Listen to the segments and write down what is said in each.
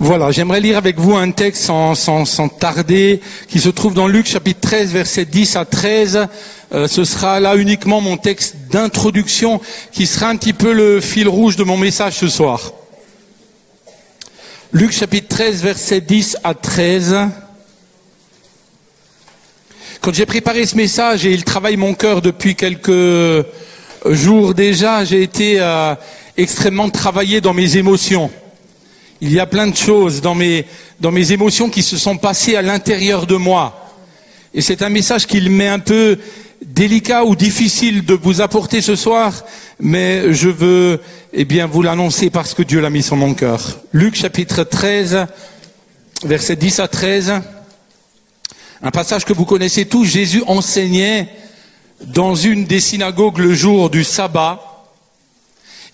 Voilà, j'aimerais lire avec vous un texte sans tarder, qui se trouve dans Luc chapitre 13, versets 10 à 13. Ce sera là uniquement mon texte d'introduction, qui sera un petit peu le fil rouge de mon message ce soir. Luc chapitre 13, versets 10 à 13. Quand j'ai préparé ce message, et il travaille mon cœur depuis quelques jours déjà, j'ai été extrêmement travaillé dans mes émotions. Il y a plein de choses dans mes émotions qui se sont passées à l'intérieur de moi. Et c'est un message qu'il m'est un peu délicat ou difficile de vous apporter ce soir, mais je veux vous l'annoncer parce que Dieu l'a mis sur mon cœur. Luc chapitre 13, versets 10 à 13. Un passage que vous connaissez tous. Jésus enseignait dans une des synagogues le jour du sabbat.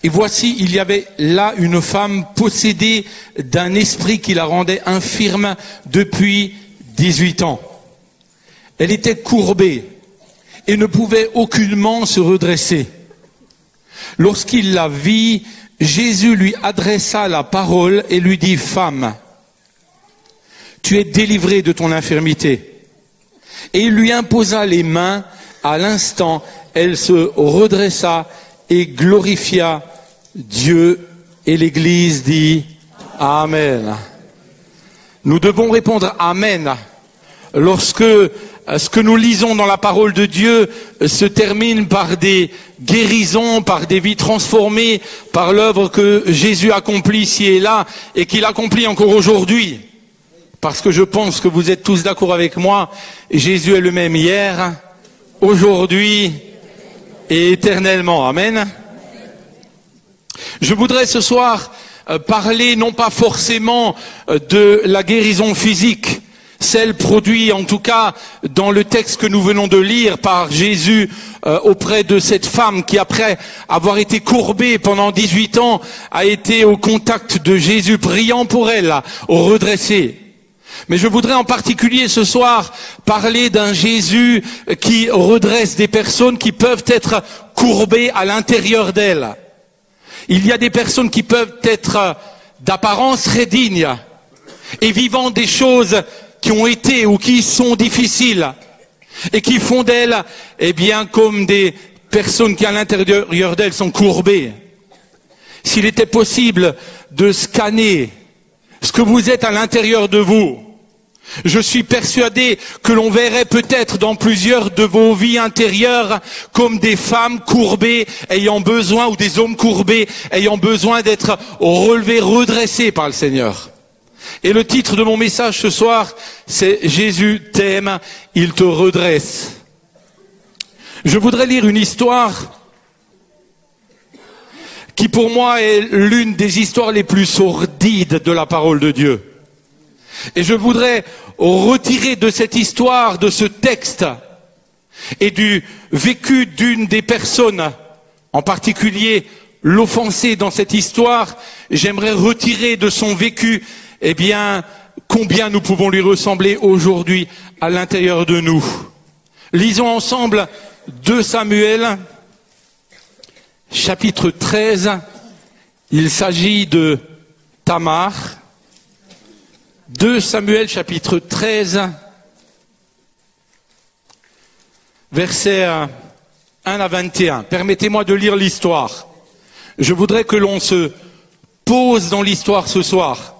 Et voici, il y avait là une femme possédée d'un esprit qui la rendait infirme depuis 18 ans. Elle était courbée et ne pouvait aucunement se redresser. Lorsqu'il la vit, Jésus lui adressa la parole et lui dit « Femme, tu es délivrée de ton infirmité. » Et il lui imposa les mains. À l'instant, elle se redressa et glorifia Dieu, et l'Église dit Amen. Nous devons répondre Amen lorsque ce que nous lisons dans la parole de Dieu se termine par des guérisons, par des vies transformées, par l'œuvre que Jésus accomplit ici et là, et qu'il accomplit encore aujourd'hui. Parce que je pense que vous êtes tous d'accord avec moi, Jésus est le même hier, aujourd'hui et éternellement. Amen. Je voudrais ce soir parler non pas forcément de la guérison physique, celle produite en tout cas dans le texte que nous venons de lire par Jésus auprès de cette femme qui, après avoir été courbée pendant 18 ans, a été au contact de Jésus, priant pour elle, au redresser. Mais je voudrais en particulier ce soir parler d'un Jésus qui redresse des personnes qui peuvent être courbées à l'intérieur d'elles. Il y a des personnes qui peuvent être d'apparence très dignes et vivant des choses qui ont été ou qui sont difficiles et qui font d'elles, comme des personnes qui à l'intérieur d'elles sont courbées. S'il était possible de scanner ce que vous êtes à l'intérieur de vous, je suis persuadé que l'on verrait peut-être dans plusieurs de vos vies intérieures comme des femmes courbées ayant besoin, ou des hommes courbés ayant besoin d'être relevés, redressés par le Seigneur. Et le titre de mon message ce soir, c'est « Jésus t'aime, il te redresse ». Je voudrais lire une histoire qui pour moi est l'une des histoires les plus sordides de la parole de Dieu. Et je voudrais retirer de cette histoire, de ce texte, et du vécu d'une des personnes, en particulier l'offensée dans cette histoire, j'aimerais retirer de son vécu, combien nous pouvons lui ressembler aujourd'hui à l'intérieur de nous. Lisons ensemble 2 Samuel, chapitre 13, il s'agit de Tamar. 2 Samuel chapitre 13, versets 1 à 21. Permettez-moi de lire l'histoire. Je voudrais que l'on se pose dans l'histoire ce soir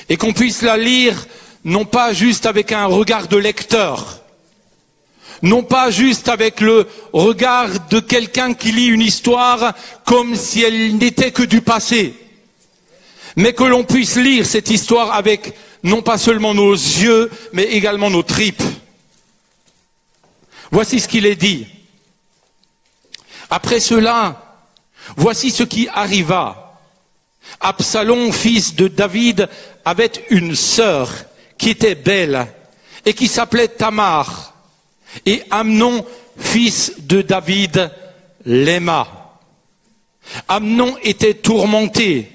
et qu'on puisse la lire non pas juste avec un regard de lecteur, non pas juste avec le regard de quelqu'un qui lit une histoire comme si elle n'était que du passé, mais que l'on puisse lire cette histoire avec non pas seulement nos yeux, mais également nos tripes. Voici ce qu'il est dit. Après cela, voici ce qui arriva. Absalom, fils de David, avait une sœur qui était belle et qui s'appelait Tamar. Et Amnon, fils de David, l'aima. Amnon était tourmenté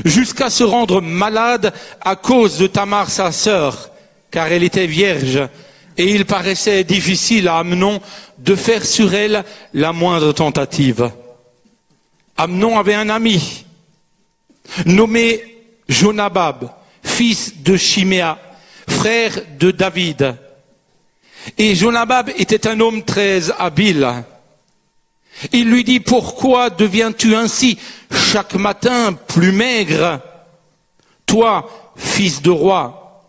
jusqu'à se rendre malade à cause de Tamar, sa sœur, car elle était vierge, et il paraissait difficile à Amnon de faire sur elle la moindre tentative. Amnon avait un ami nommé Jonabab, fils de Chiméa, frère de David. Et Jonadab était un homme très habile. Il lui dit, pourquoi deviens-tu ainsi chaque matin plus maigre, toi, fils de roi?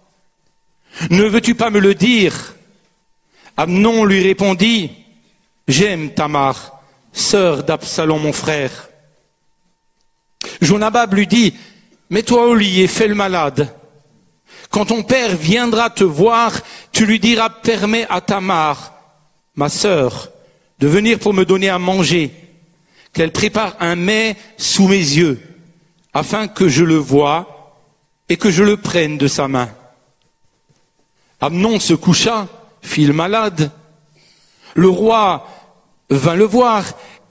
Ne veux-tu pas me le dire? Amnon lui répondit, j'aime Tamar, sœur d'Absalom mon frère. Jonadab lui dit, mets-toi au lit et fais le malade. Quand ton père viendra te voir, tu lui diras, permets à Tamar, ma sœur, de venir pour me donner à manger, qu'elle prépare un mets sous mes yeux, afin que je le voie et que je le prenne de sa main. Amnon se coucha, fit le malade. Le roi vint le voir,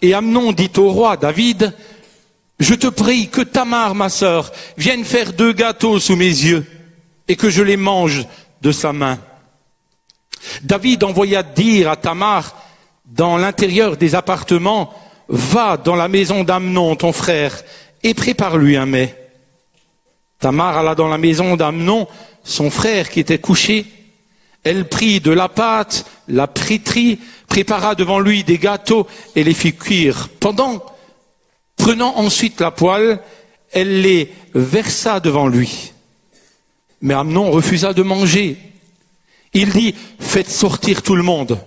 et Amnon dit au roi David, je te prie que Tamar, ma sœur, vienne faire 2 gâteaux sous mes yeux, et que je les mange de sa main. David envoya dire à Tamar, dans l'intérieur des appartements, va dans la maison d'Amnon, ton frère, et prépare-lui un mets. Tamar alla dans la maison d'Amnon, son frère qui était couché. Elle prit de la pâte, la pétrit, prépara devant lui des gâteaux et les fit cuire. Prenant ensuite la poêle, elle les versa devant lui. Mais Amnon refusa de manger. Il dit, faites sortir tout le monde.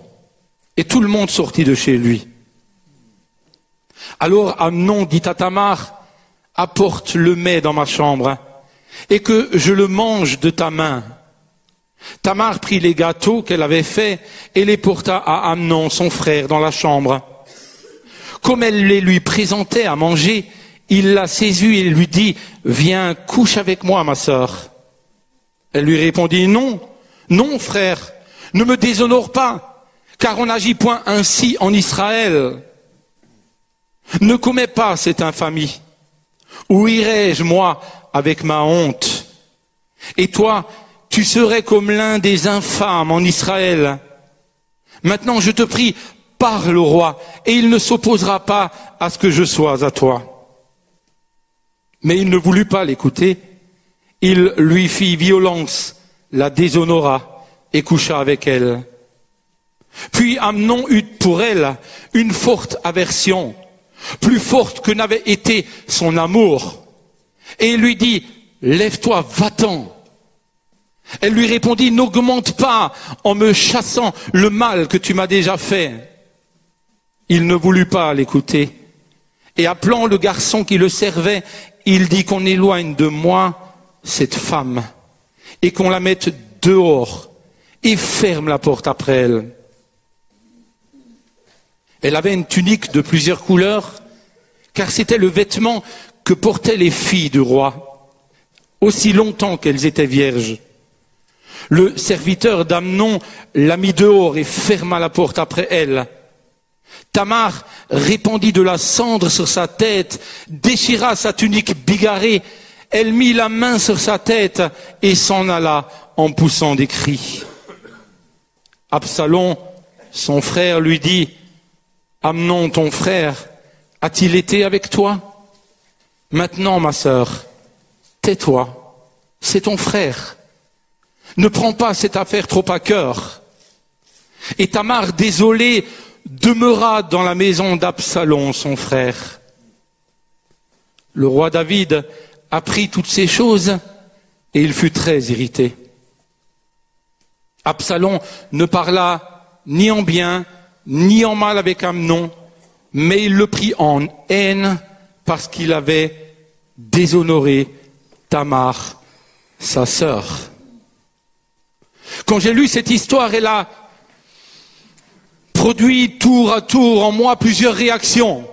Et tout le monde sortit de chez lui. Alors Amnon dit à Tamar, apporte le mets dans ma chambre, et que je le mange de ta main. Tamar prit les gâteaux qu'elle avait faits et les porta à Amnon, son frère, dans la chambre. Comme elle les lui présentait à manger, il la saisit et lui dit, viens, couche avec moi, ma sœur. Elle lui répondit, non, non, frère, ne me déshonore pas, car on n'agit point ainsi en Israël. Ne commets pas cette infamie. Où irai-je, moi, avec ma honte? Et toi, tu serais comme l'un des infâmes en Israël. Maintenant, je te prie, parle au roi, et il ne s'opposera pas à ce que je sois à toi. Mais il ne voulut pas l'écouter. Il lui fit violence, la déshonora et coucha avec elle. Puis Amnon eut pour elle une forte aversion, plus forte que n'avait été son amour. Et il lui dit, lève-toi, va-t'en. Elle lui répondit, n'augmente pas en me chassant le mal que tu m'as déjà fait. Il ne voulut pas l'écouter. Et appelant le garçon qui le servait, il dit qu'on éloigne de moi cette femme et qu'on la mette dehors et ferme la porte après elle. Elle avait une tunique de plusieurs couleurs, car c'était le vêtement que portaient les filles du roi, aussi longtemps qu'elles étaient vierges. Le serviteur d'Amnon la mit dehors et ferma la porte après elle. Tamar répandit de la cendre sur sa tête, déchira sa tunique bigarrée, elle mit la main sur sa tête et s'en alla en poussant des cris. Absalom, son frère, lui dit, Amnon, ton frère, a-t-il été avec toi? Maintenant, ma sœur, tais-toi, c'est ton frère. Ne prends pas cette affaire trop à cœur. Et Tamar, désolée, demeura dans la maison d'Absalom, son frère. Le roi David apprit toutes ces choses et il fut très irrité. Absalom ne parla ni en bien ni en mal avec Amnon, mais il le prit en haine parce qu'il avait déshonoré Tamar, sa sœur. Quand j'ai lu cette histoire, elle a produit tour à tour en moi plusieurs réactions.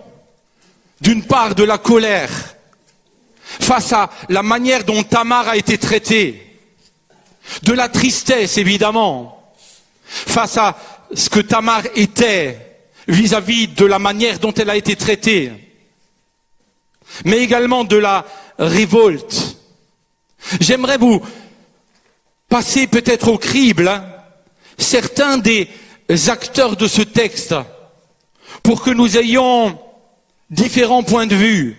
D'une part, de la colère face à la manière dont Tamar a été traitée, de la tristesse évidemment, face à ce que Tamar était vis-à-vis de la manière dont elle a été traitée, mais également de la révolte. J'aimerais vous passer peut-être au crible certains des acteurs de ce texte pour que nous ayons différents points de vue.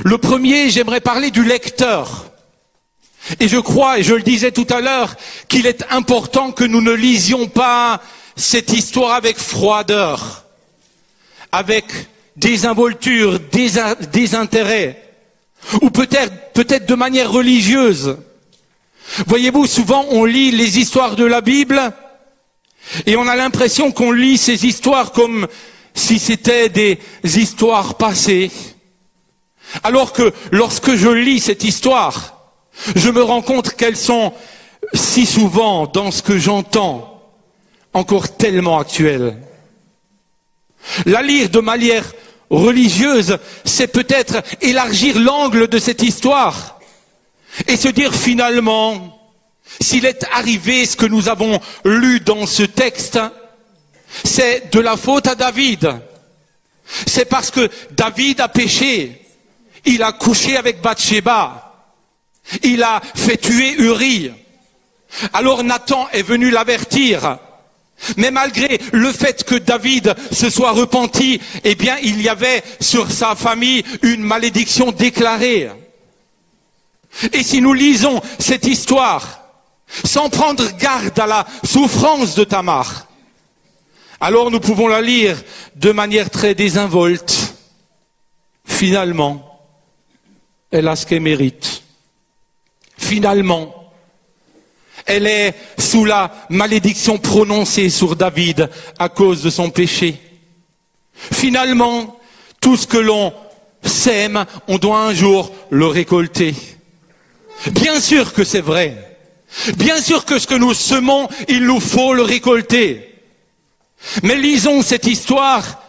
Le premier, j'aimerais parler du lecteur. Et je crois, et je le disais tout à l'heure, qu'il est important que nous ne lisions pas cette histoire avec froideur, avec désinvolture, désintérêt, ou peut-être de manière religieuse. Voyez-vous, souvent on lit les histoires de la Bible et on a l'impression qu'on lit ces histoires comme si c'était des histoires passées. Alors que lorsque je lis cette histoire, je me rends compte qu'elles sont si souvent, dans ce que j'entends, encore tellement actuelles. La lire de manière religieuse, c'est peut-être élargir l'angle de cette histoire et se dire finalement, s'il est arrivé ce que nous avons lu dans ce texte, c'est de la faute à David. C'est parce que David a péché. Il a couché avec Bathsheba. Il a fait tuer Uri. Alors Nathan est venu l'avertir. Mais malgré le fait que David se soit repenti, eh bien, il y avait sur sa famille une malédiction déclarée. Et si nous lisons cette histoire, sans prendre garde à la souffrance de Tamar, alors nous pouvons la lire de manière très désinvolte. Finalement, elle a ce qu'elle mérite. Finalement, elle est sous la malédiction prononcée sur David à cause de son péché. Finalement, tout ce que l'on sème, on doit un jour le récolter. Bien sûr que c'est vrai. Bien sûr que ce que nous semons, il nous faut le récolter. Mais lisons cette histoire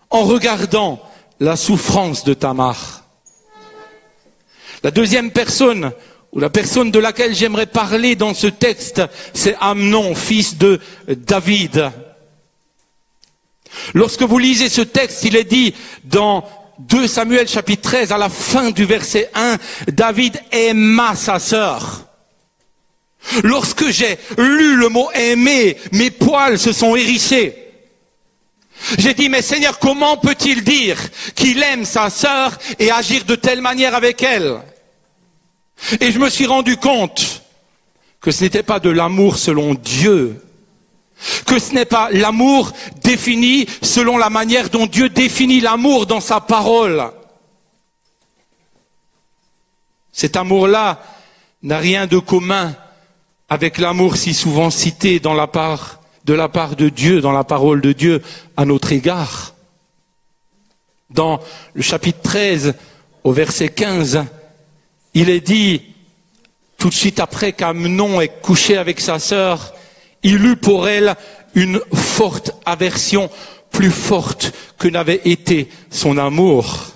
en regardant la souffrance de Tamar. La deuxième personne, ou la personne de laquelle j'aimerais parler dans ce texte, c'est Amnon, fils de David. Lorsque vous lisez ce texte, il est dit dans 2 Samuel chapitre 13, à la fin du verset 1, David aima sa sœur. Lorsque j'ai lu le mot aimer, mes poils se sont hérissés. J'ai dit, mais Seigneur, comment peut-il dire qu'il aime sa sœur et agir de telle manière avec elle? Et je me suis rendu compte que ce n'était pas de l'amour selon Dieu, que ce n'est pas l'amour défini selon la manière dont Dieu définit l'amour dans sa parole. Cet amour-là n'a rien de commun avec l'amour si souvent cité de la part de Dieu, dans la parole de Dieu à notre égard. Dans le chapitre 13, au verset 15, il est dit, tout de suite après qu'Amnon ait couché avec sa sœur, il eut pour elle une forte aversion, plus forte que n'avait été son amour.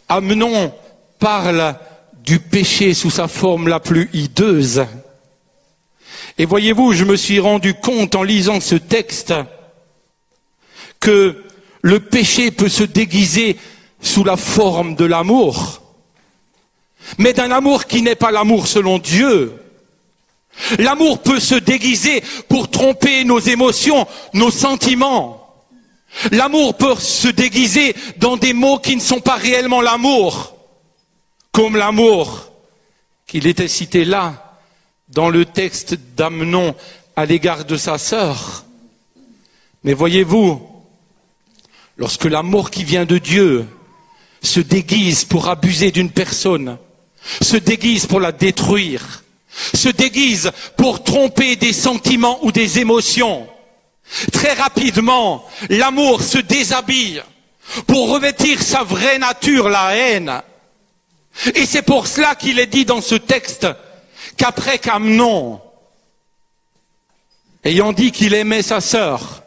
Amnon parle du péché sous sa forme la plus hideuse. Et voyez-vous, je me suis rendu compte en lisant ce texte que le péché peut se déguiser sous la forme de l'amour, mais d'un amour qui n'est pas l'amour selon Dieu. L'amour peut se déguiser pour tromper nos émotions, nos sentiments. L'amour peut se déguiser dans des mots qui ne sont pas réellement l'amour, comme l'amour qu'il était cité là, dans le texte d'Amnon à l'égard de sa sœur. Mais voyez-vous, lorsque l'amour qui vient de Dieu se déguise pour abuser d'une personne, se déguise pour la détruire, se déguise pour tromper des sentiments ou des émotions, très rapidement, l'amour se déshabille pour revêtir sa vraie nature, la haine. Et c'est pour cela qu'il est dit dans ce texte qu'après qu'Amnon, ayant dit qu'il aimait sa sœur,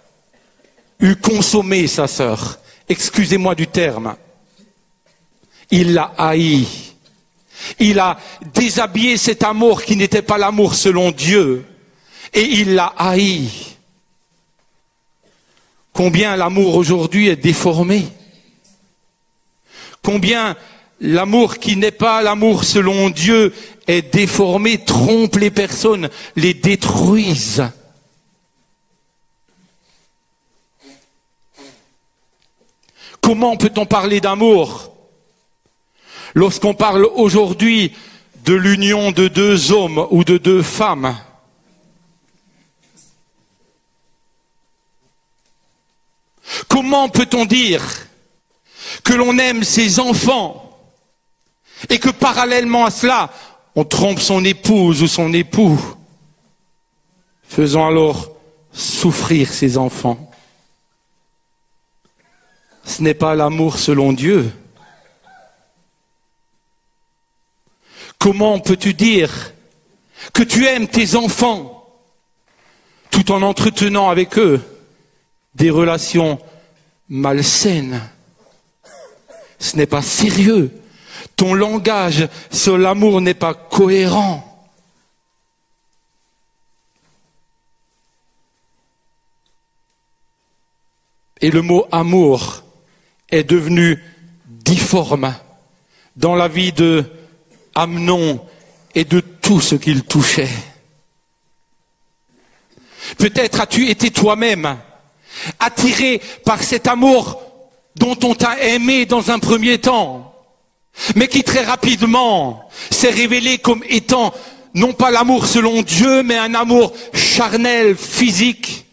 eut consommé sa sœur, excusez-moi du terme, il l'a haï. Il a déshabillé cet amour qui n'était pas l'amour selon Dieu, et il l'a haï. Combien l'amour aujourd'hui est déformé. Combien l'amour qui n'est pas l'amour selon Dieu est déformé, trompe les personnes, les détruise. Comment peut-on parler d'amour Lorsqu'on parle aujourd'hui de l'union de deux hommes ou de deux femmes, comment peut-on dire que l'on aime ses enfants et que parallèlement à cela, on trompe son épouse ou son époux, faisant alors souffrir ses enfants? Ce n'est pas l'amour selon Dieu. Comment peux-tu dire que tu aimes tes enfants tout en entretenant avec eux des relations malsaines? Ce n'est pas sérieux. Ton langage sur l'amour n'est pas cohérent. Et le mot amour est devenu difforme dans la vie de Amnon et de tout ce qu'il touchait. Peut-être as-tu été toi-même attiré par cet amour dont on t'a aimé dans un premier temps, mais qui très rapidement s'est révélé comme étant non pas l'amour selon Dieu, mais un amour charnel, physique,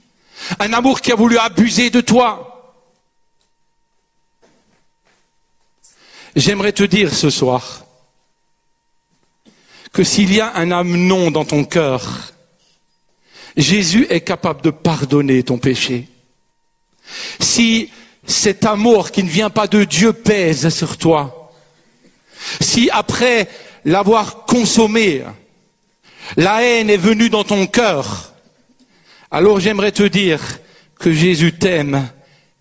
un amour qui a voulu abuser de toi. J'aimerais te dire ce soir que s'il y a un Amnon dans ton cœur, Jésus est capable de pardonner ton péché. Si cet amour qui ne vient pas de Dieu pèse sur toi, si après l'avoir consommé, la haine est venue dans ton cœur, alors j'aimerais te dire que Jésus t'aime,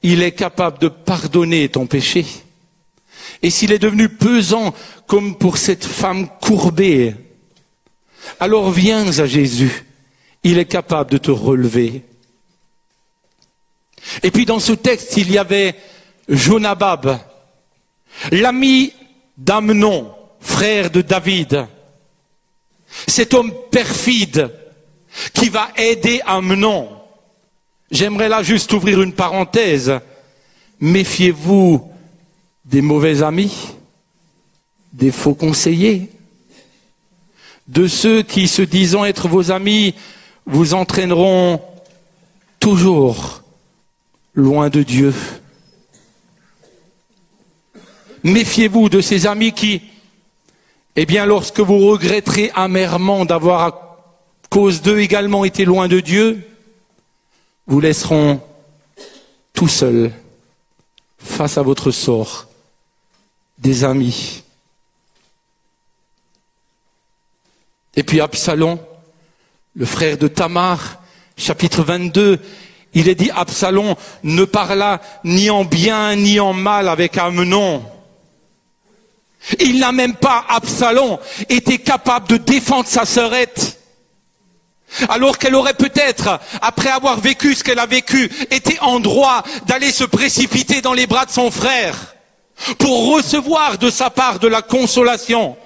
il est capable de pardonner ton péché. Et s'il est devenu pesant comme pour cette femme courbée, alors viens à Jésus, il est capable de te relever. Et puis dans ce texte, il y avait Jonabab, l'ami d'Amnon, frère de David, cet homme perfide qui va aider Amnon. J'aimerais là juste ouvrir une parenthèse. Méfiez-vous des mauvais amis, des faux conseillers, de ceux qui, se disant être vos amis, vous entraîneront toujours loin de Dieu. Méfiez-vous de ces amis qui, eh bien, lorsque vous regretterez amèrement d'avoir à cause d'eux également été loin de Dieu, vous laisseront tout seul face à votre sort. Des amis. Et puis Absalom, le frère de Tamar, chapitre 22, il est dit Absalom ne parla ni en bien ni en mal avec Amnon. Il n'a même pas, Absalom, été capable de défendre sa sœurette. Alors qu'elle aurait peut-être, après avoir vécu ce qu'elle a vécu, été en droit d'aller se précipiter dans les bras de son frère pour recevoir de sa part de la consolation.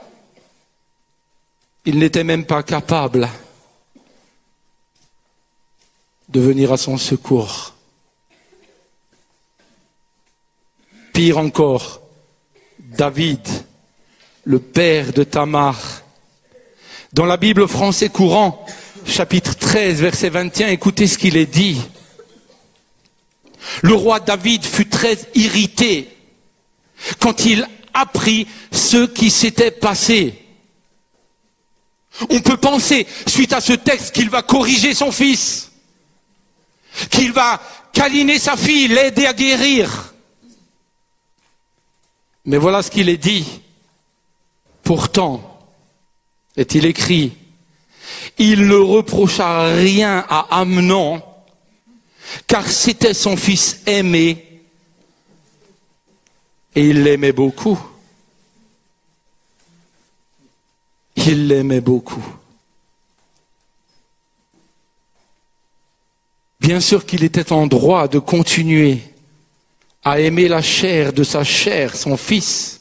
Il n'était même pas capable de venir à son secours. Pire encore, David, le père de Tamar. Dans la Bible français courant, chapitre 13, verset 21, écoutez ce qu'il est dit. Le roi David fut très irrité quand il apprit ce qui s'était passé. On peut penser, suite à ce texte, qu'il va corriger son fils, qu'il va câliner sa fille, l'aider à guérir. Mais voilà ce qu'il est dit. Pourtant, est-il écrit, il ne reprocha rien à Amnon, car c'était son fils aimé, et il l'aimait beaucoup. Il l'aimait beaucoup. Bien sûr qu'il était en droit de continuer à aimer la chair de sa chair, son fils.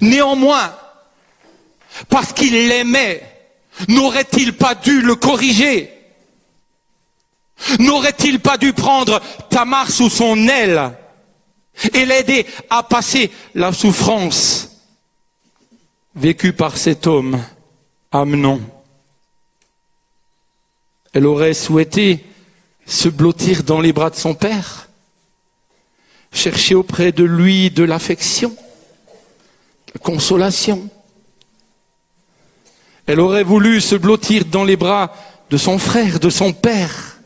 Néanmoins, parce qu'il l'aimait, n'aurait-il pas dû le corriger? N'aurait-il pas dû prendre Tamar sous son aile et l'aider à passer la souffrance vécue par cet homme, Amnon. Elle aurait souhaité se blottir dans les bras de son père, chercher auprès de lui de l'affection, la consolation. Elle aurait voulu se blottir dans les bras de son frère, de son père.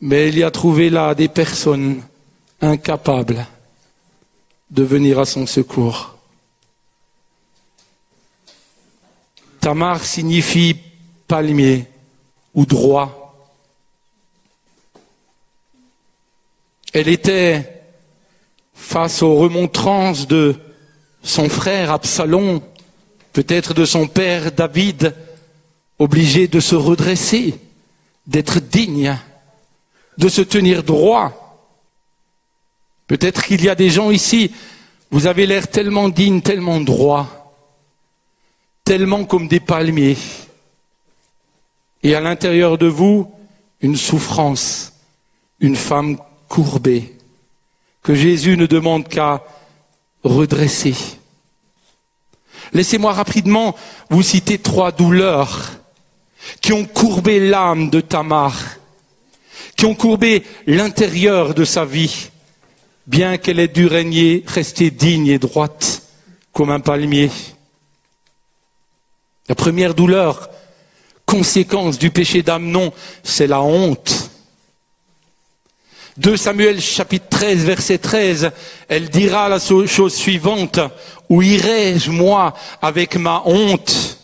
Mais elle y a trouvé là des personnes incapables de venir à son secours. Tamar signifie palmier ou droit. Elle était face aux remontrances de son frère Absalom, peut-être de son père David, obligée de se redresser, d'être digne, de se tenir droit. Peut-être qu'il y a des gens ici, vous avez l'air tellement digne, tellement droit, tellement comme des palmiers. Et à l'intérieur de vous, une souffrance, une femme courbée, que Jésus ne demande qu'à redresser. Laissez-moi rapidement vous citer 3 douleurs qui ont courbé l'âme de Tamar, qui ont courbé l'intérieur de sa vie, bien qu'elle ait dû rester digne et droite comme un palmier. La première douleur, conséquence du péché d'Amnon, c'est la honte. 2 Samuel chapitre 13 verset 13, elle dira la chose suivante: où irai-je moi avec ma honte?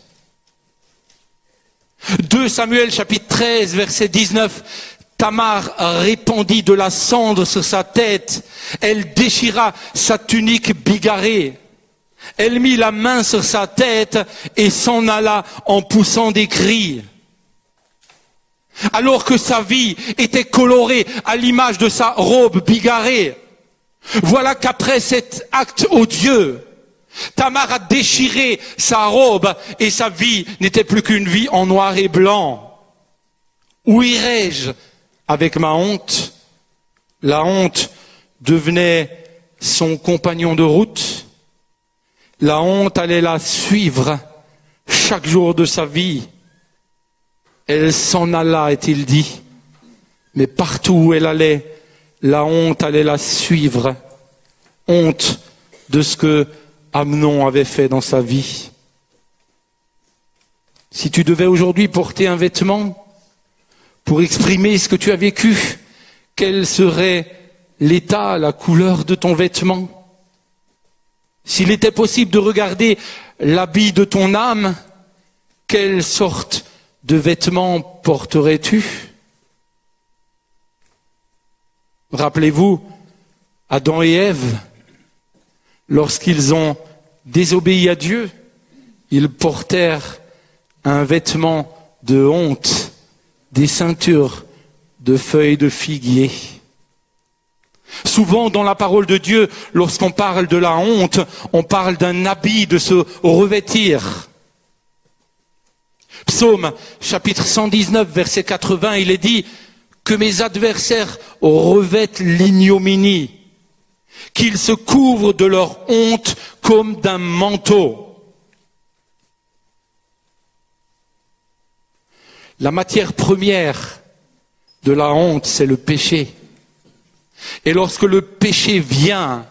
2 Samuel chapitre 13 verset 19, Tamar répandit de la cendre sur sa tête, elle déchira sa tunique bigarrée, elle mit la main sur sa tête et s'en alla en poussant des cris. Alors que sa vie était colorée à l'image de sa robe bigarrée. Voilà qu'après cet acte odieux, Tamar a déchiré sa robe et sa vie n'était plus qu'une vie en noir et blanc. Où irai-je avec ma honte? La honte devenait son compagnon de route. La honte allait la suivre chaque jour de sa vie. Elle s'en alla, est-il dit. Mais partout où elle allait, la honte allait la suivre. Honte de ce que Amnon avait fait dans sa vie. Si tu devais aujourd'hui porter un vêtement pour exprimer ce que tu as vécu, quel serait l'état, la couleur de ton vêtement? S'il était possible de regarder l'habit de ton âme, quelle sorte de vêtements porterais-tu? Rappelez-vous, Adam et Ève, lorsqu'ils ont désobéi à Dieu, ils portèrent un vêtement de honte, des ceintures de feuilles de figuier. Souvent dans la parole de Dieu, lorsqu'on parle de la honte, on parle d'un habit, de se revêtir. Psaume chapitre 119 verset 80, il est dit que mes adversaires revêtent l'ignominie, qu'ils se couvrent de leur honte comme d'un manteau. La matière première de la honte, c'est le péché. Et lorsque le péché vient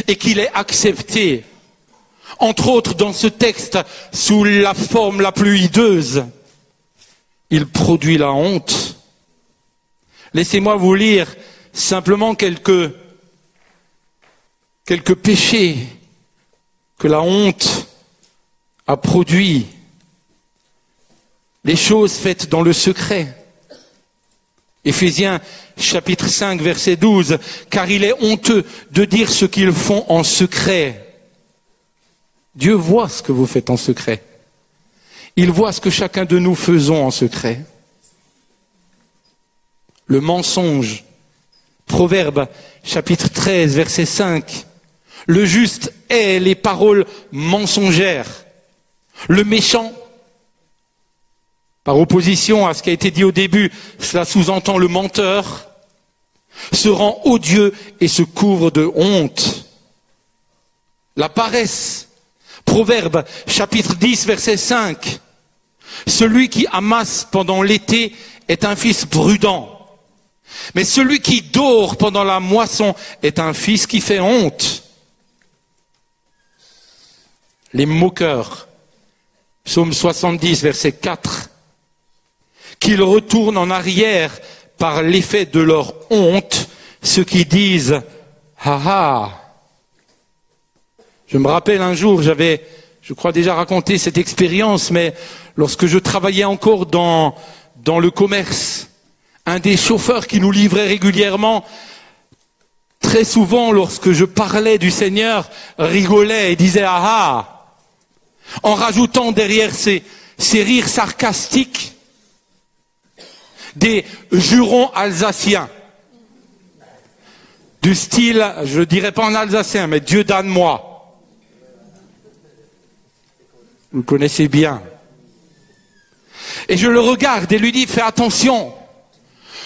et qu'il est accepté, entre autres dans ce texte sous la forme la plus hideuse, il produit la honte. Laissez-moi vous lire simplement quelques péchés que la honte a produits. Les choses faites dans le secret. Éphésiens chapitre 5 verset 12, car il est honteux de dire ce qu'ils font en secret. Dieu voit ce que vous faites en secret. Il voit ce que chacun de nous faisons en secret. Le mensonge. Proverbe chapitre 13 verset 5. Le juste hait les paroles mensongères. Le méchant, par opposition à ce qui a été dit au début, cela sous-entend le menteur. se rend odieux et se couvre de honte. La paresse. Proverbe, chapitre 10, verset 5. Celui qui amasse pendant l'été est un fils prudent. Mais celui qui dort pendant la moisson est un fils qui fait honte. Les moqueurs. Psaume 70, verset 4. Qu'ils retournent en arrière par l'effet de leur honte, ceux qui disent « Ha ha !» Je me rappelle un jour, je crois déjà raconté cette expérience, mais lorsque je travaillais encore dans le commerce, un des chauffeurs qui nous livrait régulièrement, très souvent lorsque je parlais du Seigneur, rigolait et disait « Ah ah !» en rajoutant derrière ces rires sarcastiques des jurons alsaciens. Du style, je ne dirais pas en alsacien, mais Dieu donne-moi. Vous le connaissez bien. Et je le regarde et lui dis, fais attention,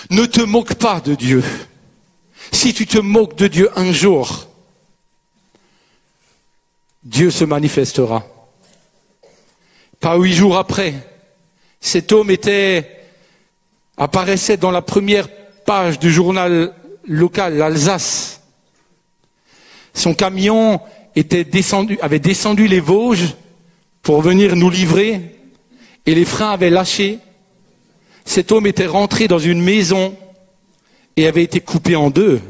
ne te moque pas de Dieu. Si tu te moques de Dieu un jour, Dieu se manifestera. Pas 8 jours après, cet homme apparaissait dans la première page du journal local, l'Alsace. Son camion avait descendu les Vosges pour venir nous livrer et les freins avaient lâché. Cet homme était rentré dans une maison et avait été coupé en deux.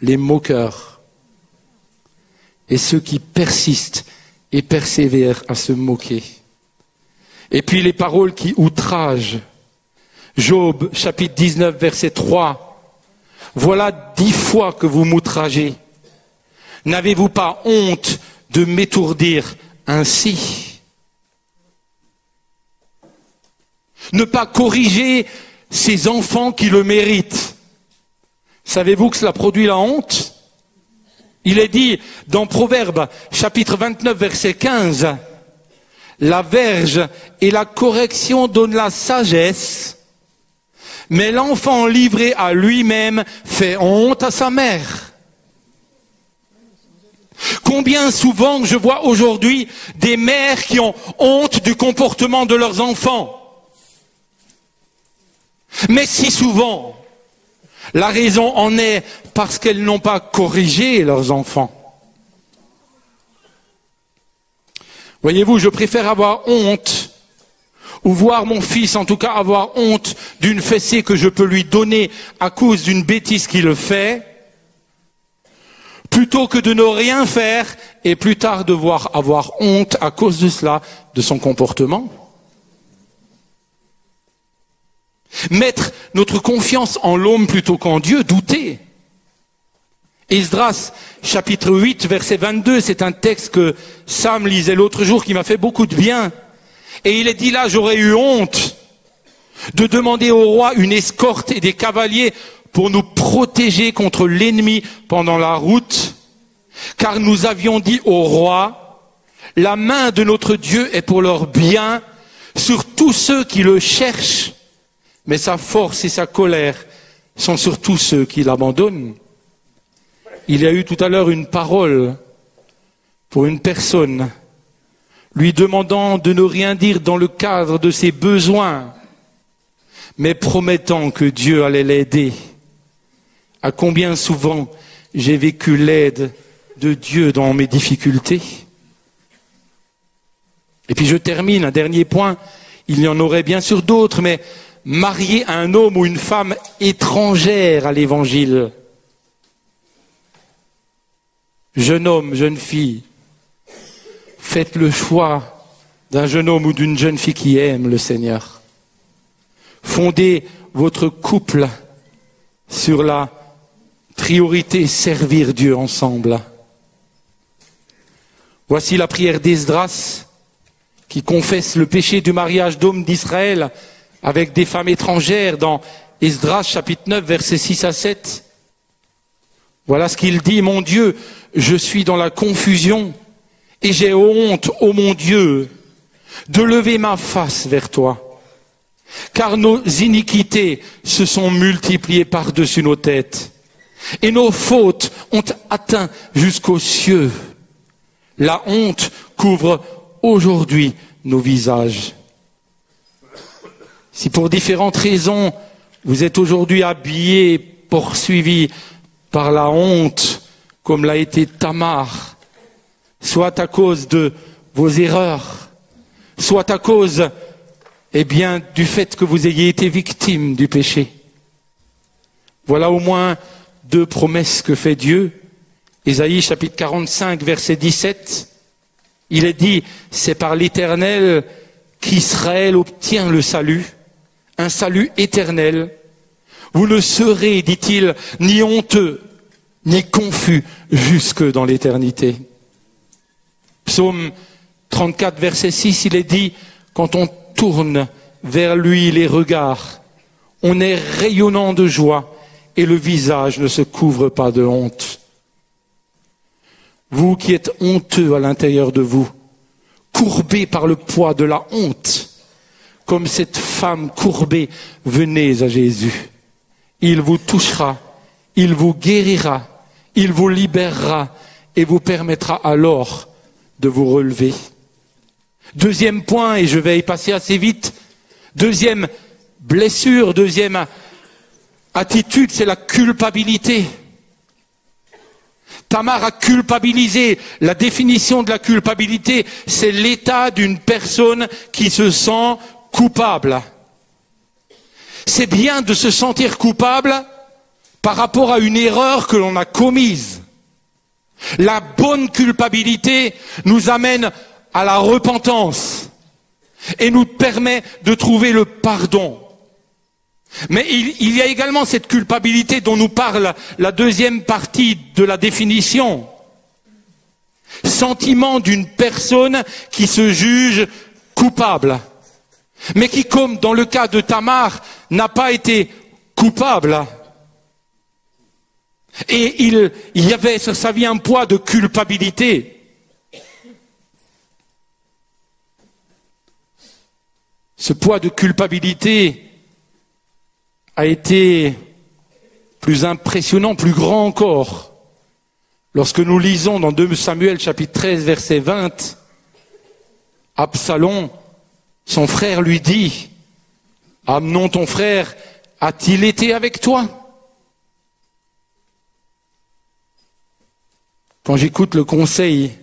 Les moqueurs et ceux qui persistent et persévèrent à se moquer. Et puis les paroles qui outragent. Job, chapitre 19, verset 3. Voilà 10 fois que vous m'outragez. N'avez-vous pas honte de m'étourdir ainsi? Ne pas corriger ses enfants qui le méritent. Savez-vous que cela produit la honte? Il est dit dans Proverbe, chapitre 29, verset 15, la verge et la correction donnent la sagesse, mais l'enfant livré à lui-même fait honte à sa mère. Combien souvent je vois aujourd'hui des mères qui ont honte du comportement de leurs enfants. Mais si souvent, la raison en est parce qu'elles n'ont pas corrigé leurs enfants. Voyez-vous, je préfère avoir honte, ou voir mon fils en tout cas avoir honte d'une fessée que je peux lui donner à cause d'une bêtise qu'il fait, plutôt que de ne rien faire et plus tard devoir avoir honte à cause de cela, de son comportement. Mettre notre confiance en l'homme plutôt qu'en Dieu, douter. Esdras, chapitre 8, verset 22, c'est un texte que Sam lisait l'autre jour qui m'a fait beaucoup de bien. Et il est dit là, j'aurais eu honte de demander au roi une escorte et des cavaliers pour nous protéger contre l'ennemi pendant la route, car nous avions dit au roi, la main de notre Dieu est pour leur bien sur tous ceux qui le cherchent, mais sa force et sa colère sont sur tous ceux qui l'abandonnent. Il y a eu tout à l'heure une parole pour une personne lui demandant de ne rien dire dans le cadre de ses besoins, mais promettant que Dieu allait l'aider. À combien souvent j'ai vécu l'aide de Dieu dans mes difficultés. Et puis je termine, un dernier point, il y en aurait bien sûr d'autres, mais marier un homme ou une femme étrangère à l'évangile. Jeune homme, jeune fille, faites le choix d'un jeune homme ou d'une jeune fille qui aime le Seigneur. Fondez votre couple sur la priorité servir Dieu ensemble. Voici la prière d'Esdras qui confesse le péché du mariage d'hommes d'Israël avec des femmes étrangères dans Esdras chapitre 9 versets 6 à 7. Voilà ce qu'il dit, mon Dieu, je suis dans la confusion et j'ai honte, ô mon Dieu, de lever ma face vers toi. Car nos iniquités se sont multipliées par-dessus nos têtes, et nos fautes ont atteint jusqu'aux cieux. La honte couvre aujourd'hui nos visages. Si pour différentes raisons, vous êtes aujourd'hui habillés, poursuivis par la honte, comme l'a été Tamar, soit à cause de vos erreurs, soit à cause, du fait que vous ayez été victime du péché. Voilà au moins 2 promesses que fait Dieu. Ésaïe chapitre 45, verset 17. Il est dit, c'est par l'Éternel qu'Israël obtient le salut, un salut éternel. Vous ne serez, dit-il, ni honteux, ni confus jusque dans l'éternité. Psaume 34, verset 6, il est dit, quand on tourne vers lui les regards, on est rayonnant de joie et le visage ne se couvre pas de honte. Vous qui êtes honteux à l'intérieur de vous, courbés par le poids de la honte, comme cette femme courbée, venez à Jésus. Il vous touchera, il vous guérira, il vous libérera et vous permettra alors de vous relever. Deuxième point, et je vais y passer assez vite, deuxième blessure, deuxième attitude, c'est la culpabilité. Tamar a culpabilisé. La définition de la culpabilité, c'est l'état d'une personne qui se sent coupable. C'est bien de se sentir coupable par rapport à une erreur que l'on a commise. La bonne culpabilité nous amène à la repentance et nous permet de trouver le pardon. Mais il y a également cette culpabilité dont nous parle la deuxième partie de la définition. Sentiment d'une personne qui se juge coupable, mais qui, comme dans le cas de Tamar, n'a pas été coupable. Et il y avait sur sa vie un poids de culpabilité. Ce poids de culpabilité a été plus impressionnant, plus grand encore, lorsque nous lisons dans 2 Samuel chapitre 13 verset 20, Absalom, son frère lui dit, Amnon ton frère, a-t-il été avec toi? Quand j'écoute le conseil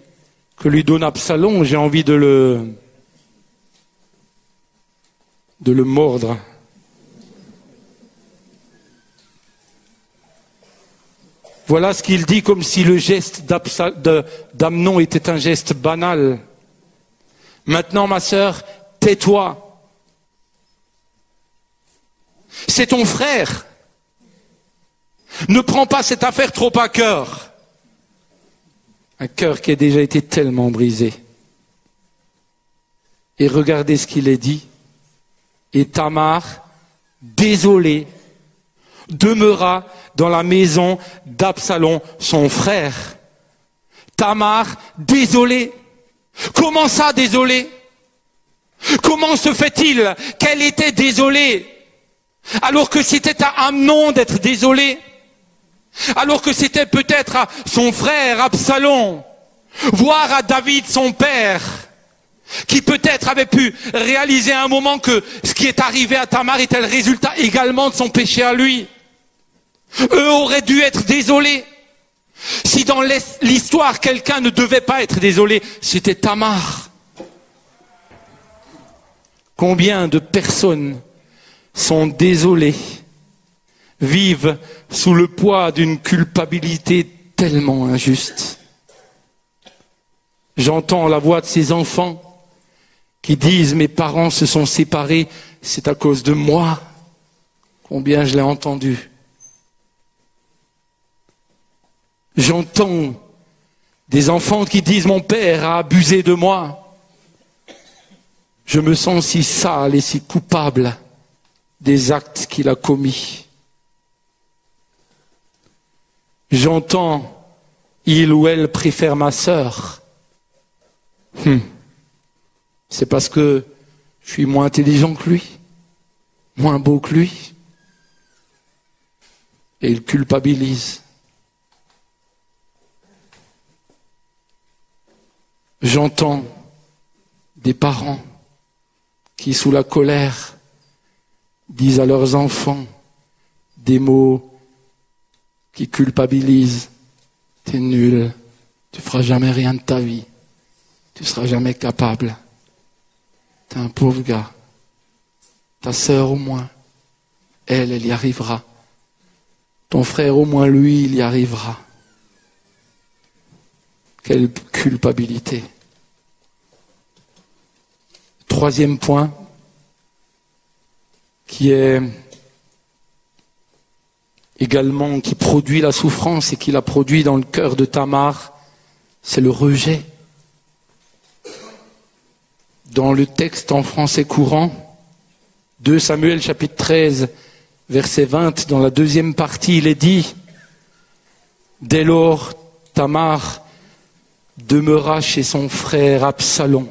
que lui donne Absalom, j'ai envie de le mordre. Voilà ce qu'il dit comme si le geste d'Amnon était un geste banal. Maintenant, ma sœur, tais-toi. C'est ton frère. Ne prends pas cette affaire trop à cœur. Un cœur qui a déjà été tellement brisé. Et regardez ce qu'il est dit. Et Tamar, désolée, demeura dans la maison d'Absalom, son frère. Tamar, désolée. Comment ça, désolée? Comment se fait-il qu'elle était désolée, alors que c'était à Amnon d'être désolé, alors que c'était peut-être à son frère Absalom, voire à David, son père, qui peut-être avait pu réaliser à un moment que ce qui est arrivé à Tamar était le résultat également de son péché à lui. Eux auraient dû être désolés. Si dans l'histoire quelqu'un ne devait pas être désolé, c'était Tamar. Combien de personnes sont désolées, vivent sous le poids d'une culpabilité tellement injuste. J'entends la voix de ces enfants qui disent « Mes parents se sont séparés, c'est à cause de moi ». Combien je l'ai entendu. J'entends des enfants qui disent « Mon père a abusé de moi ». Je me sens si sale et si coupable des actes qu'il a commis. J'entends « Il ou elle préfère ma sœur ». C'est parce que je suis moins intelligent que lui. moins beau que lui. Et il culpabilise. J'entends des parents qui, sous la colère, disent à leurs enfants des mots qui culpabilisent. T'es nul, tu feras jamais rien de ta vie, tu seras jamais capable. T'es un pauvre gars. Ta sœur au moins, elle y arrivera. Ton frère au moins, lui, il y arrivera. Quelle culpabilité. Troisième point, qui est également, qui produit la souffrance et qui la produit dans le cœur de Tamar, c'est le rejet. Dans le texte en français courant, 2 Samuel chapitre 13, verset 20, dans la deuxième partie, il est dit « Dès lors, Tamar demeura chez son frère Absalom,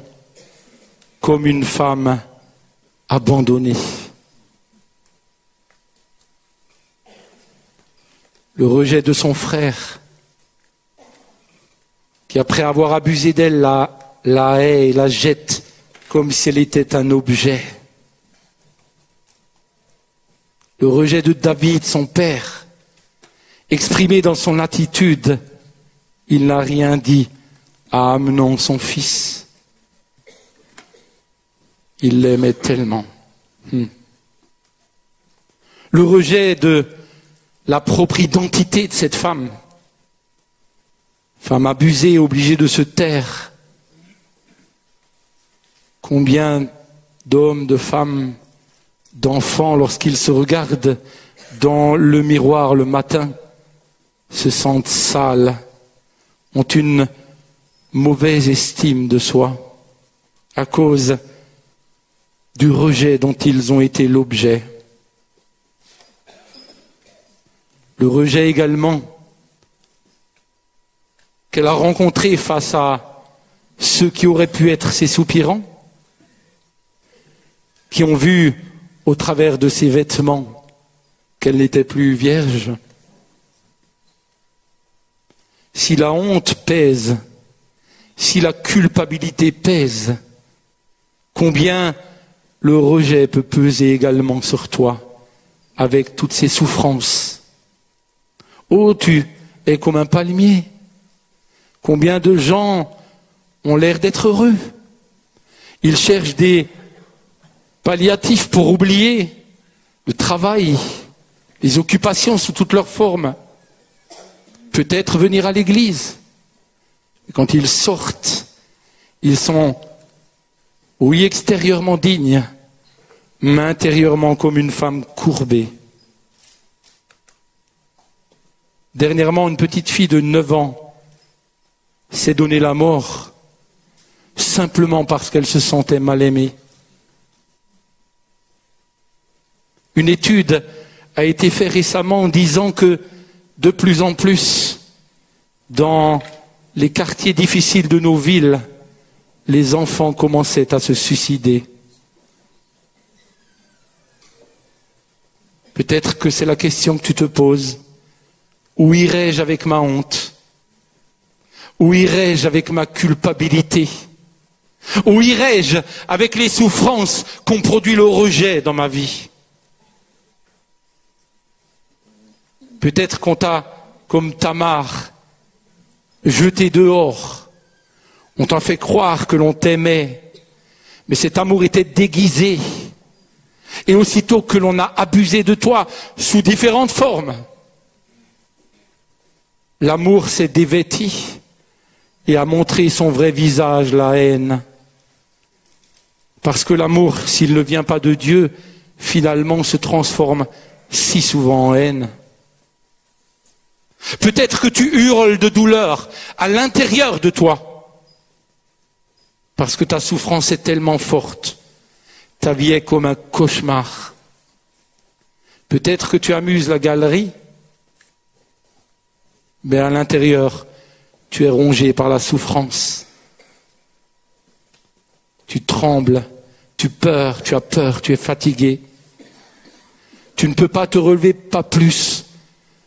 comme une femme abandonnée. » Le rejet de son frère, qui après avoir abusé d'elle, la hait et la jette comme si elle était un objet. Le rejet de David, son père, exprimé dans son attitude, il n'a rien dit à Amnon, son fils. Il l'aimait tellement. Le rejet de la propre identité de cette femme. Femme abusée, obligée de se taire. Combien d'hommes, de femmes, d'enfants, lorsqu'ils se regardent dans le miroir le matin, se sentent sales, ont une mauvaise estime de soi, à cause du rejet dont ils ont été l'objet. Le rejet également qu'elle a rencontré face à ceux qui auraient pu être ses soupirants, qui ont vu au travers de ses vêtements qu'elle n'était plus vierge. Si la honte pèse, si la culpabilité pèse, combien le rejet peut peser également sur toi avec toutes ces souffrances. Oh, tu es comme un palmier. Combien de gens ont l'air d'être heureux. Ils cherchent des palliatifs pour oublier le travail, les occupations sous toutes leurs formes. Peut-être venir à l'église. Et quand ils sortent, ils sont, oui, extérieurement dignes, mais intérieurement comme une femme courbée. Dernièrement, une petite fille de 9 ans s'est donné la mort simplement parce qu'elle se sentait mal aimée. Une étude a été faite récemment en disant que de plus en plus, dans les quartiers difficiles de nos villes, les enfants commençaient à se suicider. Peut-être que c'est la question que tu te poses. Où irai-je avec ma honte? Où irai-je avec ma culpabilité? Où irai-je avec les souffrances qu'ont produit le rejet dans ma vie? Peut-être qu'on t'a, comme Tamar, jeté dehors. On t'a fait croire que l'on t'aimait, mais cet amour était déguisé. Et aussitôt que l'on a abusé de toi sous différentes formes, l'amour s'est dévêti et a montré son vrai visage, la haine. Parce que l'amour, s'il ne vient pas de Dieu, finalement se transforme si souvent en haine. Peut-être que tu hurles de douleur à l'intérieur de toi, parce que ta souffrance est tellement forte, ta vie est comme un cauchemar. Peut-être que tu amuses la galerie, mais à l'intérieur, tu es rongé par la souffrance. Tu trembles, tu as peur, tu es fatigué. Tu ne peux pas te relever, pas plus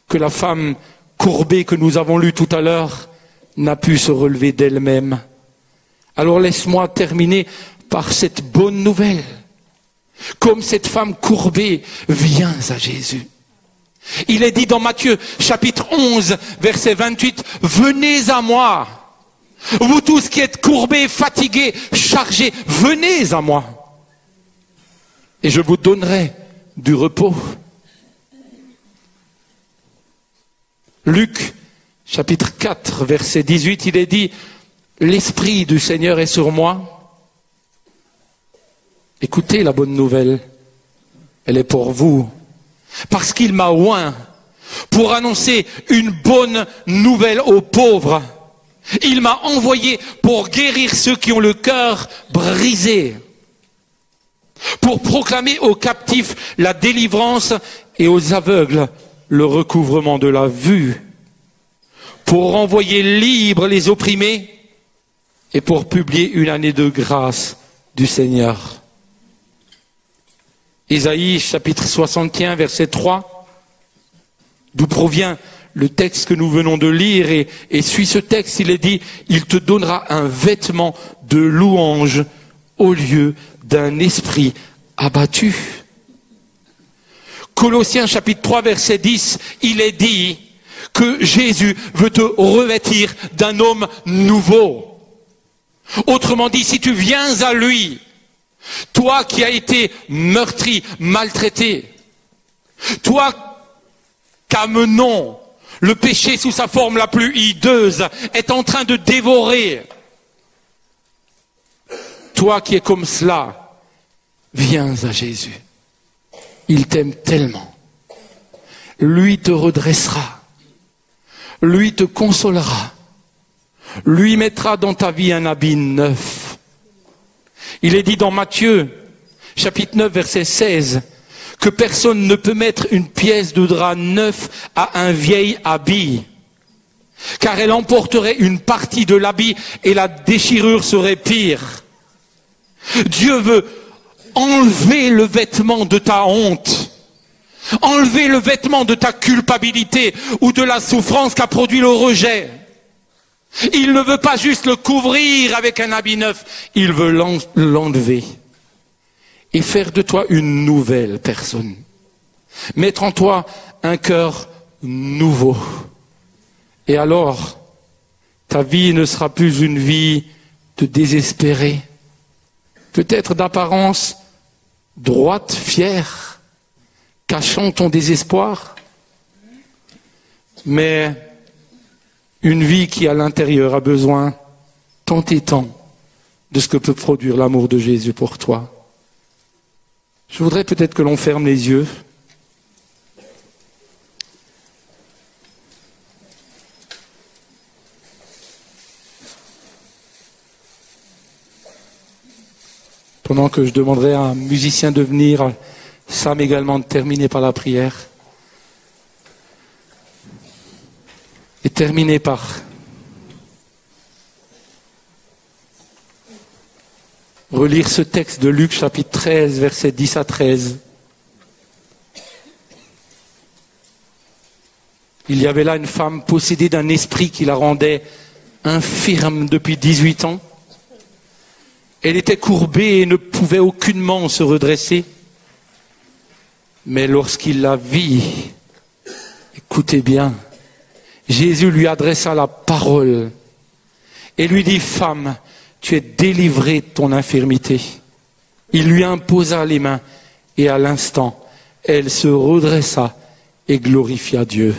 que la femme courbée que nous avons lue tout à l'heure n'a pu se relever d'elle-même. Alors laisse-moi terminer par cette bonne nouvelle. Comme cette femme courbée, viens à Jésus. Il est dit dans Matthieu chapitre 11, verset 28, « Venez à moi, vous tous qui êtes courbés, fatigués, chargés, venez à moi, et je vous donnerai du repos. » Luc chapitre 4, verset 18, il est dit, « L'Esprit du Seigneur est sur moi. » Écoutez la bonne nouvelle, elle est pour vous. Parce qu'il m'a oint pour annoncer une bonne nouvelle aux pauvres. Il m'a envoyé pour guérir ceux qui ont le cœur brisé, pour proclamer aux captifs la délivrance et aux aveugles le recouvrement de la vue, pour renvoyer libres les opprimés et pour publier une année de grâce du Seigneur. Ésaïe chapitre 61 verset 3, d'où provient le texte que nous venons de lire, et suit ce texte, il est dit, il te donnera un vêtement de louange au lieu d'un esprit abattu. Colossiens chapitre 3 verset 10, il est dit que Jésus veut te revêtir d'un homme nouveau. Autrement dit, si tu viens à lui, toi qui as été meurtri, maltraité, toi qu'Amenon, le péché sous sa forme la plus hideuse, est en train de dévorer, toi qui es comme cela, viens à Jésus. Il t'aime tellement. Lui te redressera. Lui te consolera. Lui mettra dans ta vie un habit neuf. Il est dit dans Matthieu, chapitre 9, verset 16, que personne ne peut mettre une pièce de drap neuf à un vieil habit, car elle emporterait une partie de l'habit et la déchirure serait pire. Dieu veut enlever le vêtement de ta honte, enlever le vêtement de ta culpabilité ou de la souffrance qu'a produit le rejet. Il ne veut pas juste le couvrir avec un habit neuf, il veut l'enlever et faire de toi une nouvelle personne. Mettre en toi un cœur nouveau. Et alors, ta vie ne sera plus une vie de désespéré, peut-être d'apparence droite, fière, cachant ton désespoir, mais une vie qui, à l'intérieur, a besoin tant et tant de ce que peut produire l'amour de Jésus pour toi. Je voudrais peut-être que l'on ferme les yeux. Pendant que je demanderai à un musicien de venir, Sam également de terminer par la prière. Et terminer par relire ce texte de Luc chapitre 13, versets 10 à 13. Il y avait là une femme possédée d'un esprit qui la rendait infirme depuis 18 ans. Elle était courbée et ne pouvait aucunement se redresser. Mais lorsqu'il la vit, écoutez bien, Jésus lui adressa la parole et lui dit, « Femme, tu es délivrée de ton infirmité. » Il lui imposa les mains et à l'instant, elle se redressa et glorifia Dieu.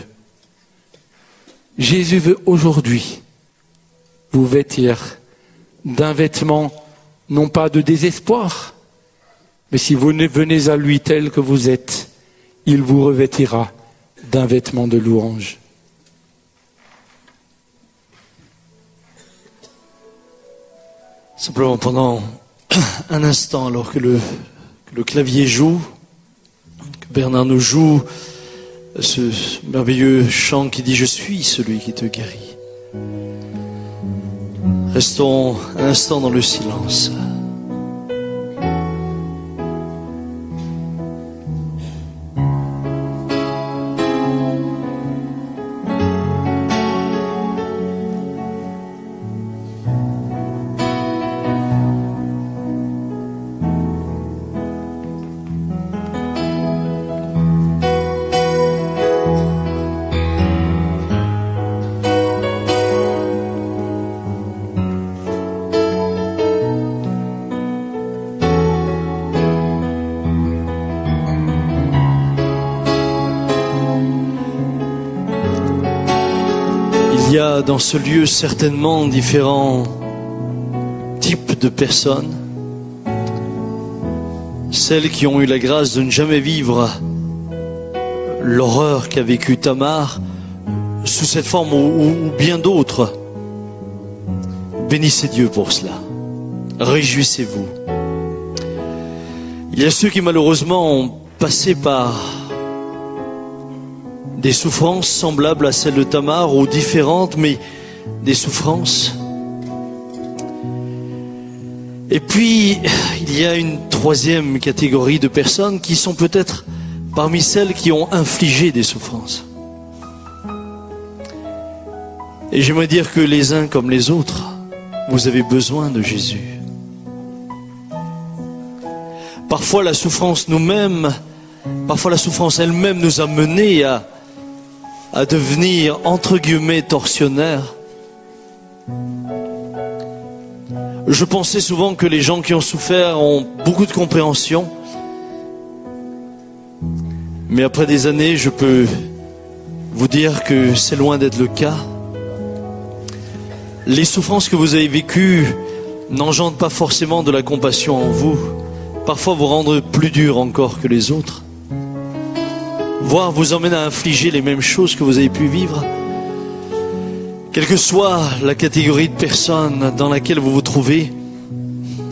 Jésus veut aujourd'hui vous vêtir d'un vêtement, non pas de désespoir, mais si vous venez à lui tel que vous êtes, il vous revêtira d'un vêtement de louange. Simplement pendant un instant, alors que le clavier joue, que Bernard nous joue ce merveilleux chant qui dit « Je suis celui qui te guérit ». Restons un instant dans le silence. Il y a dans ce lieu certainement différents types de personnes. Celles qui ont eu la grâce de ne jamais vivre l'horreur qu'a vécu Tamar sous cette forme ou bien d'autres. Bénissez Dieu pour cela. Réjouissez-vous. Il y a ceux qui malheureusement ont passé par des souffrances semblables à celles de Tamar ou différentes, mais des souffrances. Et puis, il y a une troisième catégorie de personnes qui sont peut-être parmi celles qui ont infligé des souffrances. Et j'aimerais dire que les uns comme les autres, vous avez besoin de Jésus. Parfois la souffrance nous-mêmes, parfois la souffrance elle-même nous a menés à devenir entre guillemets tortionnaires. Je pensais souvent que les gens qui ont souffert ont beaucoup de compréhension. Mais après des années, je peux vous dire que c'est loin d'être le cas. Les souffrances que vous avez vécues n'engendrent pas forcément de la compassion en vous. Parfois vous rendre plus dur encore que les autres. Voire vous emmène à infliger les mêmes choses que vous avez pu vivre. Quelle que soit la catégorie de personnes dans laquelle vous vous trouvez,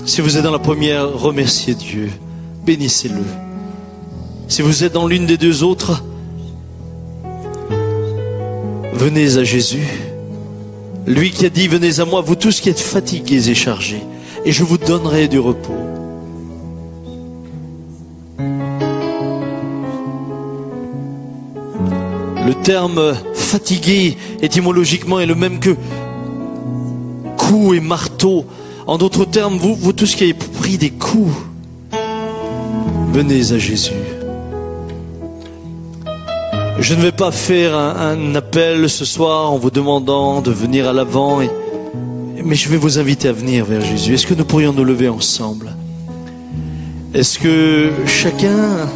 si vous êtes dans la première, remerciez Dieu, bénissez-le. Si vous êtes dans l'une des deux autres, venez à Jésus. Lui qui a dit, venez à moi, vous tous qui êtes fatigués et chargés, et je vous donnerai du repos. Le terme fatigué, étymologiquement, est le même que coup et marteau. En d'autres termes, vous tous qui avez pris des coups, venez à Jésus. Je ne vais pas faire un appel ce soir en vous demandant de venir à l'avant, mais je vais vous inviter à venir vers Jésus. Est-ce que nous pourrions nous lever ensemble? Est-ce que chacun,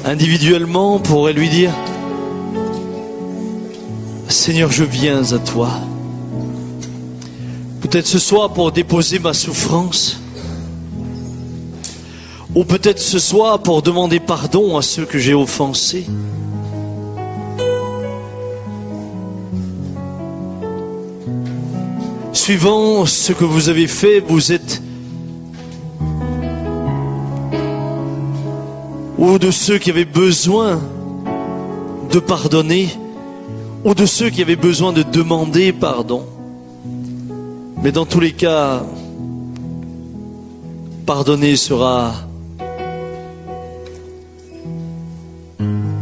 individuellement, pourrait lui dire, Seigneur, je viens à toi. Peut-être ce soir pour déposer ma souffrance, ou peut-être ce soir pour demander pardon à ceux que j'ai offensés. Suivant ce que vous avez fait, vous êtes ou de ceux qui avaient besoin de pardonner, ou de ceux qui avaient besoin de demander pardon. Mais dans tous les cas, pardonner sera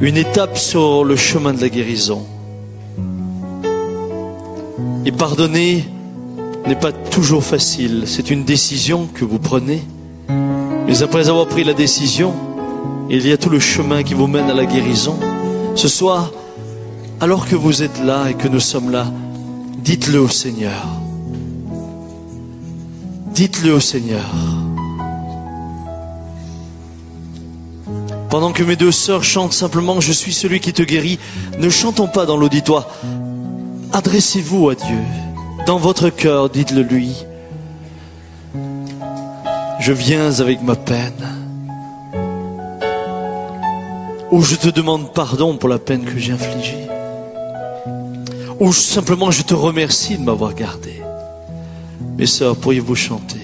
une étape sur le chemin de la guérison. Et pardonner n'est pas toujours facile. C'est une décision que vous prenez. Mais après avoir pris la décision, il y a tout le chemin qui vous mène à la guérison. Ce soir, alors que vous êtes là et que nous sommes là, dites-le au Seigneur. Dites-le au Seigneur. Pendant que mes deux sœurs chantent simplement « Je suis celui qui te guérit », ne chantons pas dans l'auditoire. Adressez-vous à Dieu. Dans votre cœur, dites-le lui. Je viens avec ma peine. Ou je te demande pardon pour la peine que j'ai infligée. Ou simplement je te remercie de m'avoir gardé. Mes sœurs, pourriez-vous chanter?